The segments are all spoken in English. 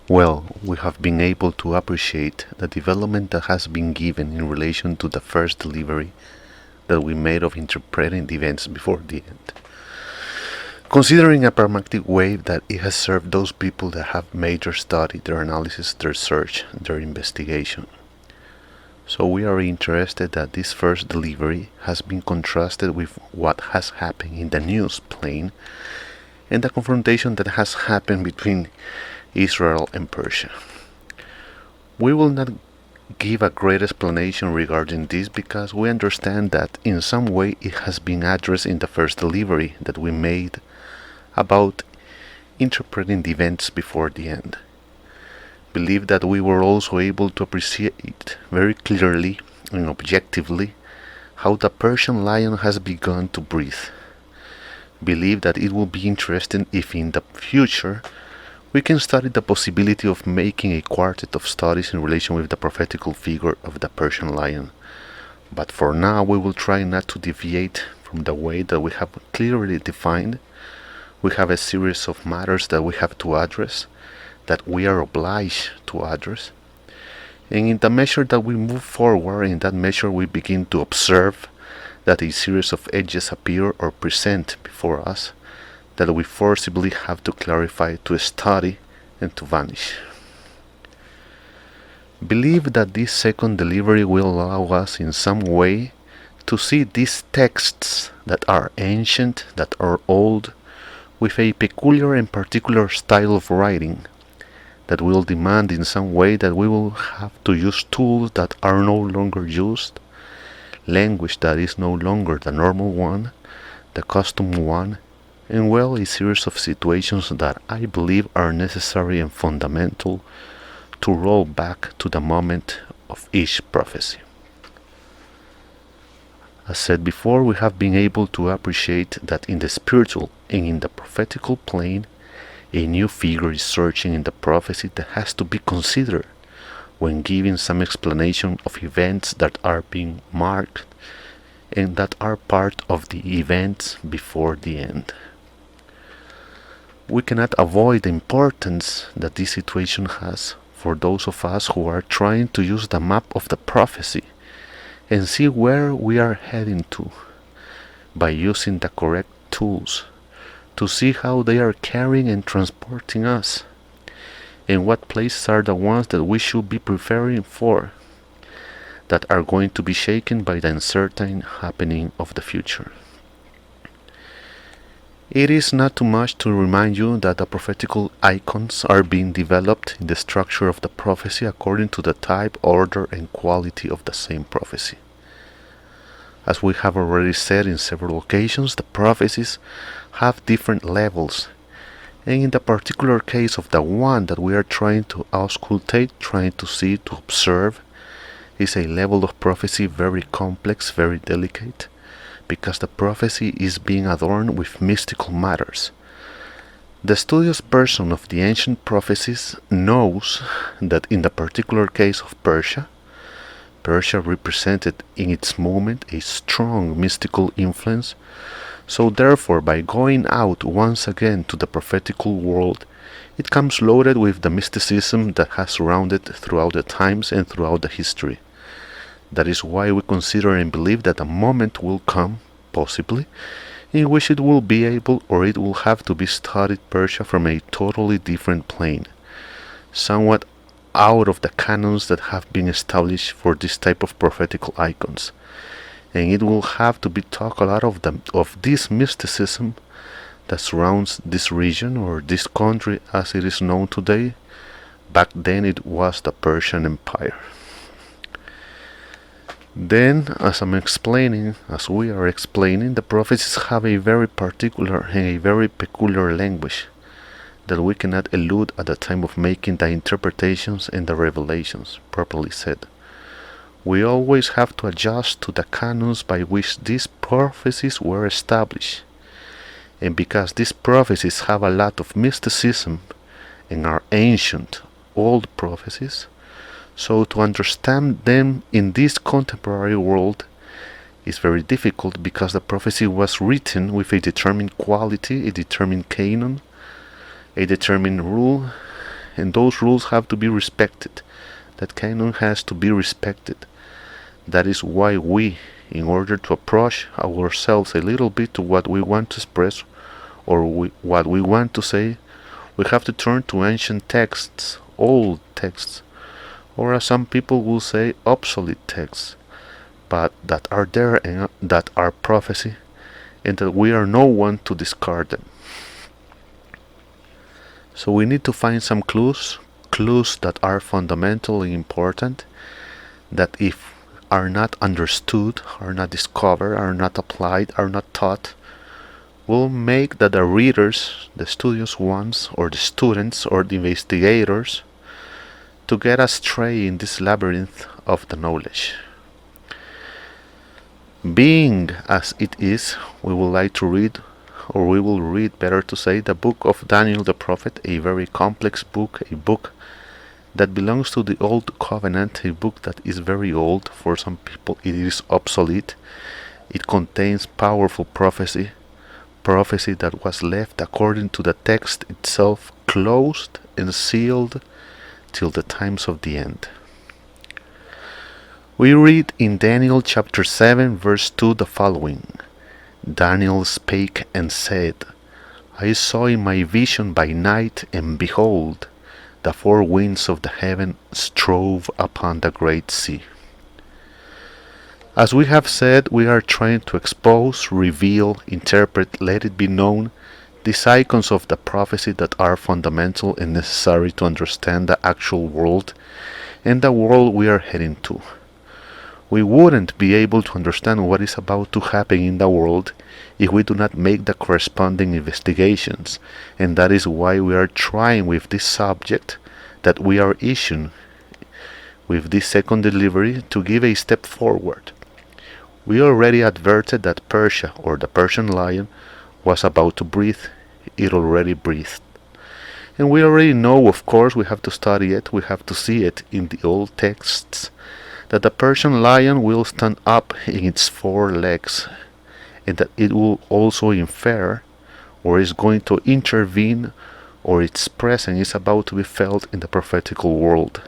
Well, we have been able to appreciate the development that has been given in relation to the first delivery that we made of interpreting the events before the end. Considering a pragmatic way that it has served those people that have made their study, their analysis, their search, their investigation. So we are interested that this first delivery has been contrasted with what has happened in the news plane and the confrontation that has happened between Israel and Persia. We will not give a great explanation regarding this because we understand that in some way it has been addressed in the first delivery that we made about interpreting the events before the end. Believe that we were also able to appreciate very clearly and objectively how the Persian lion has begun to breathe. Believe that it will be interesting if in the future we can study the possibility of making a quartet of studies in relation with the prophetical figure of the Persian lion. But for now we will try not to deviate from the way that we have clearly defined. We have a series of matters that we have to address, that we are obliged to address. And in the measure that we move forward, in that measure we begin to observe that a series of edges appear or present before us, that we forcibly have to clarify, to study, and to vanish. Believe that this second delivery will allow us in some way to see these texts that are ancient, that are old, with a peculiar and particular style of writing, that will demand in some way that we will have to use tools that are no longer used, language that is no longer the normal one, the custom one, and well, a series of situations that I believe are necessary and fundamental to roll back to the moment of each prophecy. As said before, we have been able to appreciate that in the spiritual and in the prophetical plane, a new figure is searching in the prophecy that has to be considered when giving some explanation of events that are being marked and that are part of the events before the end. We cannot avoid the importance that this situation has for those of us who are trying to use the map of the prophecy and see where we are heading to by using the correct tools to see how they are carrying and transporting us and what places are the ones that we should be preparing for that are going to be shaken by the uncertain happening of the future. It is not too much to remind you that the prophetical icons are being developed in the structure of the prophecy according to the type, order, and quality of the same prophecy. As we have already said in several occasions, the prophecies have different levels, and in the particular case of the one that we are trying to auscultate, trying to see, to observe, is a level of prophecy very complex, very delicate, because the prophecy is being adorned with mystical matters. The studious person of the ancient prophecies knows that in the particular case of Persia represented in its moment a strong mystical influence, so therefore by going out once again to the prophetical world, it comes loaded with the mysticism that has surrounded throughout the times and throughout the history. That is why we consider and believe that a moment will come, possibly, in which it will be able or it will have to be studied Persia from a totally different plane, somewhat out of the canons that have been established for this type of prophetical icons, and it will have to be taught a lot of this mysticism that surrounds this region or this country as it is known today. Back then it was the Persian Empire. Then, as we are explaining, the prophecies have a very particular and a very peculiar language that we cannot elude at the time of making the interpretations and the revelations, properly said. We always have to adjust to the canons by which these prophecies were established. And because these prophecies have a lot of mysticism and are ancient, old prophecies, so to understand them in this contemporary world is very difficult because the prophecy was written with a determined quality, a determined canon, a determined rule, and those rules have to be respected. That canon has to be respected. That is why we, in order to approach ourselves a little bit to what we want to express or what we want to say, we have to turn to ancient texts, old texts, or as some people will say, obsolete texts, but that are there and that are prophecy, and that we are no one to discard them. So we need to find some clues that are fundamentally important, that if are not understood, are not discovered, are not applied, are not taught, will make that the readers, the studious ones, or the students, or the investigators, to get astray in this labyrinth of the knowledge. Being as it is, we would like to read, or we will read, better to say, the book of Daniel the prophet, a very complex book, a book that belongs to the Old Covenant, a book that is very old. For some people it is obsolete. It contains powerful prophecy that was left according to the text itself, closed and sealed till the times of the end. We read in Daniel chapter 7 verse 2 the following. Daniel spake and said, I saw in my vision by night, and behold, the four winds of the heaven strove upon the great sea. As we have said, we are trying to expose, reveal, interpret, let it be known, these icons of the prophecy that are fundamental and necessary to understand the actual world and the world we are heading to. We wouldn't be able to understand what is about to happen in the world if we do not make the corresponding investigations, and that is why we are trying with this subject that we are issuing with this second delivery to give a step forward. We already adverted that Persia, or the Persian lion, was about to breathe. It already breathed. And we already know, of course, we have to study it, we have to see it in the old texts, that the Persian lion will stand up in its four legs, and that it will also infer, or is going to intervene, or its presence is about to be felt in the prophetical world,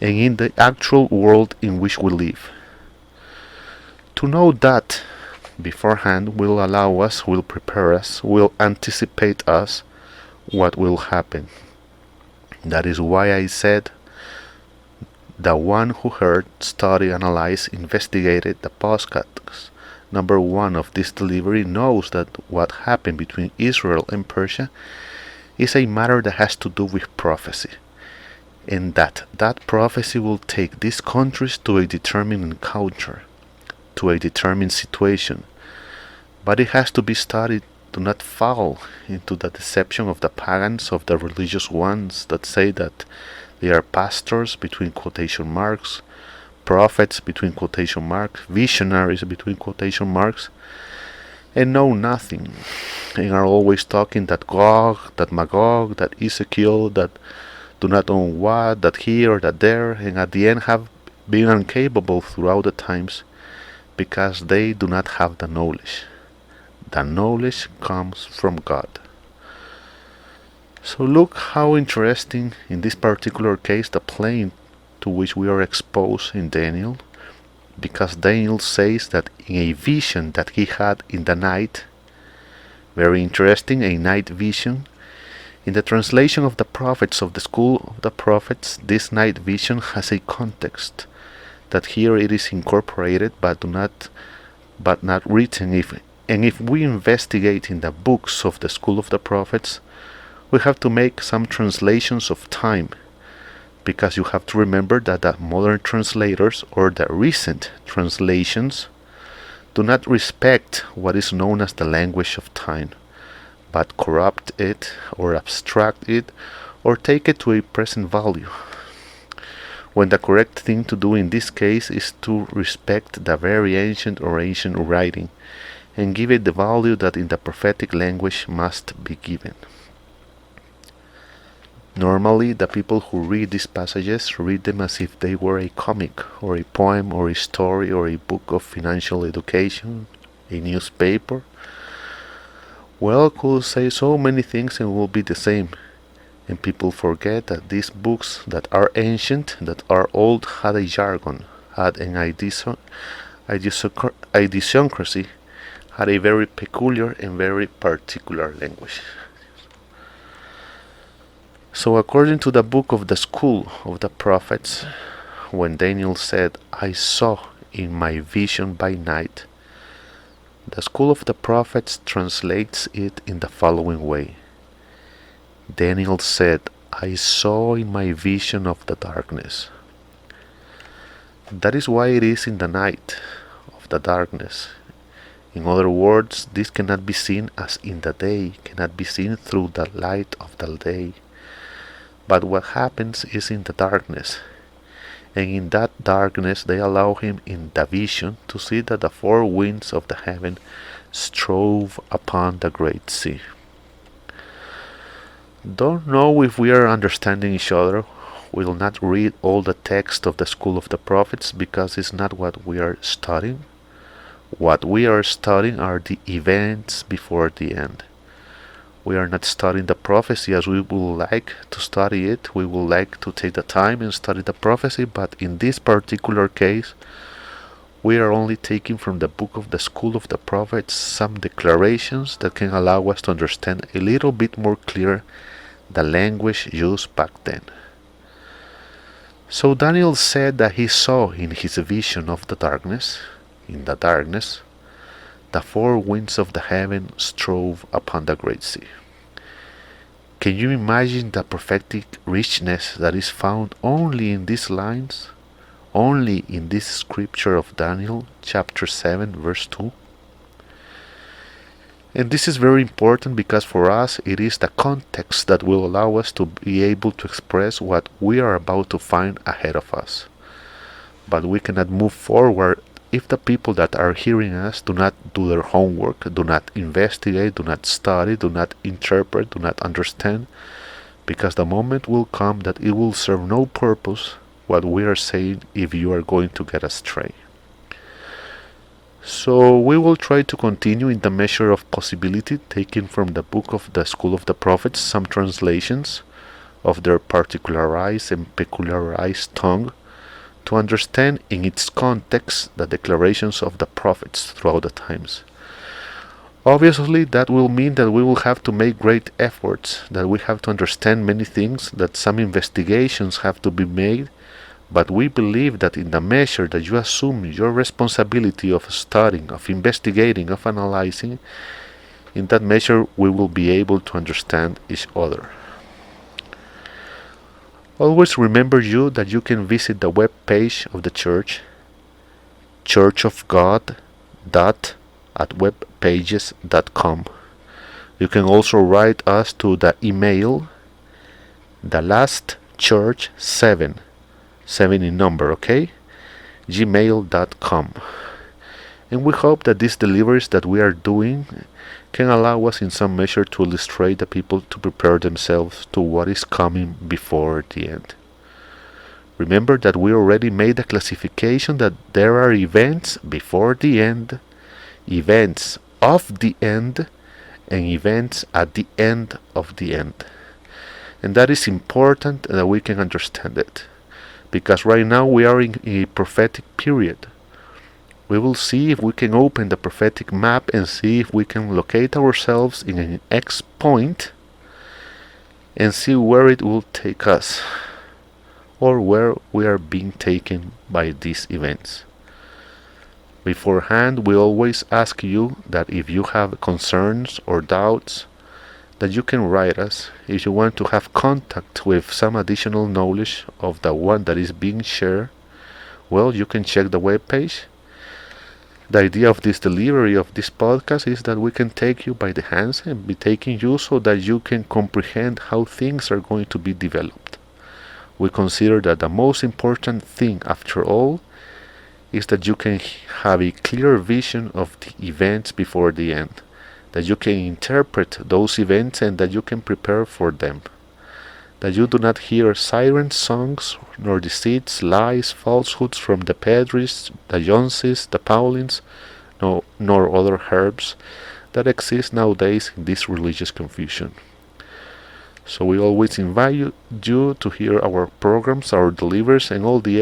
and in the actual world in which we live. To know that beforehand will allow us, will prepare us, will anticipate us what will happen. That is why I said, the one who heard, studied, analyzed, investigated the podcast number 1 of this delivery knows that what happened between Israel and Persia is a matter that has to do with prophecy, and that prophecy will take these countries to a determined encounter, to a determined situation, but it has to be studied to not fall into the deception of the pagans, of the religious ones that say that they are pastors, between quotation marks, prophets, between quotation marks, visionaries, between quotation marks, and know nothing, and are always talking that Gog, that Magog, that Ezekiel, that do not know what, that here or that there, and at the end have been incapable throughout the times because they do not have the knowledge. The knowledge comes from God. So look how interesting in this particular case the plane to which we are exposed in Daniel, because Daniel says that in a vision that he had in the night, very interesting, a night vision. In the translation of the prophets of the school of the prophets, this night vision has a context that here it is incorporated but not written. If we investigate in the books of the school of the prophets, we have to make some translations of time, because you have to remember that the modern translators or the recent translations do not respect what is known as the language of time, but corrupt it or abstract it or take it to a present value, when the correct thing to do in this case is to respect the very ancient or ancient writing and give it the value that in the prophetic language must be given. Normally, the people who read these passages read them as if they were a comic, or a poem, or a story, or a book of financial education, a newspaper. Well, could say so many things and will be the same. And people forget that these books that are ancient, that are old, had a jargon, had an idiosyncrasy, had a very peculiar and very particular language. So according to the book of the School of the Prophets, when Daniel said, I saw in my vision by night, the School of the Prophets translates it in the following way. Daniel said, I saw in my vision of the darkness. That is why it is in the night of the darkness. In other words, this cannot be seen as in the day, cannot be seen through the light of the day. But what happens is in the darkness. And in that darkness they allow him in the vision to see that the four winds of the heaven strove upon the great sea. Don't know if we are understanding each other. We will not read all the text of the School of the Prophets because it's not what we are studying. What we are studying are the events before the end. We are not studying the prophecy as we would like to study it. We would like to take the time and study the prophecy, but in this particular case, we are only taking from the book of the School of the Prophets some declarations that can allow us to understand a little bit more clear the language used back then. So Daniel said that he saw in his vision of the darkness, the four winds of the heaven strove upon the great sea. Can you imagine the prophetic richness that is found only in these lines? Only in this scripture of Daniel, chapter 7, verse 2? And this is very important because for us it is the context that will allow us to be able to express what we are about to find ahead of us. But we cannot move forward if the people that are hearing us do not do their homework, do not investigate, do not study, do not interpret, do not understand, because the moment will come that it will serve no purpose what we are saying if you are going to get astray. So we will try to continue in the measure of possibility, taking from the book of the School of the Prophets some translations of their particularized and peculiarized tongue, to understand in its context the declarations of the prophets throughout the times. Obviously, that will mean that we will have to make great efforts, that we have to understand many things, that some investigations have to be made, but we believe that in the measure that you assume your responsibility of studying, of investigating, of analyzing, in that measure we will be able to understand each other. Always remember that you can visit the web page of the church, churchofgod.webpages.com. You can also write us to the email, thelastchurch7, 7 in number, okay? gmail.com. And we hope that these deliveries that we are doing can allow us in some measure to illustrate the people to prepare themselves to what is coming before the end. Remember that we already made a classification that there are events before the end, events of the end, and events at the end of the end. And that is important that we can understand it, because right now we are in a prophetic period. We will see if we can open the prophetic map and see if we can locate ourselves in an X point and see where it will take us, or where we are being taken by these events. Beforehand, we always ask you that if you have concerns or doubts, that you can write us. If you want to have contact with some additional knowledge of the one that is being shared, well, you can check the webpage. The idea of this delivery of this podcast is that we can take you by the hands and be taking you so that you can comprehend how things are going to be developed. We consider that the most important thing after all is that you can have a clear vision of the events before the end, that you can interpret those events and that you can prepare for them, that you do not hear siren songs, nor deceits, lies, falsehoods from the Pedris, the Joneses, the Paulins, nor other herbs that exist nowadays in this religious confusion. So we always invite you to hear our programs, our delivers, and all the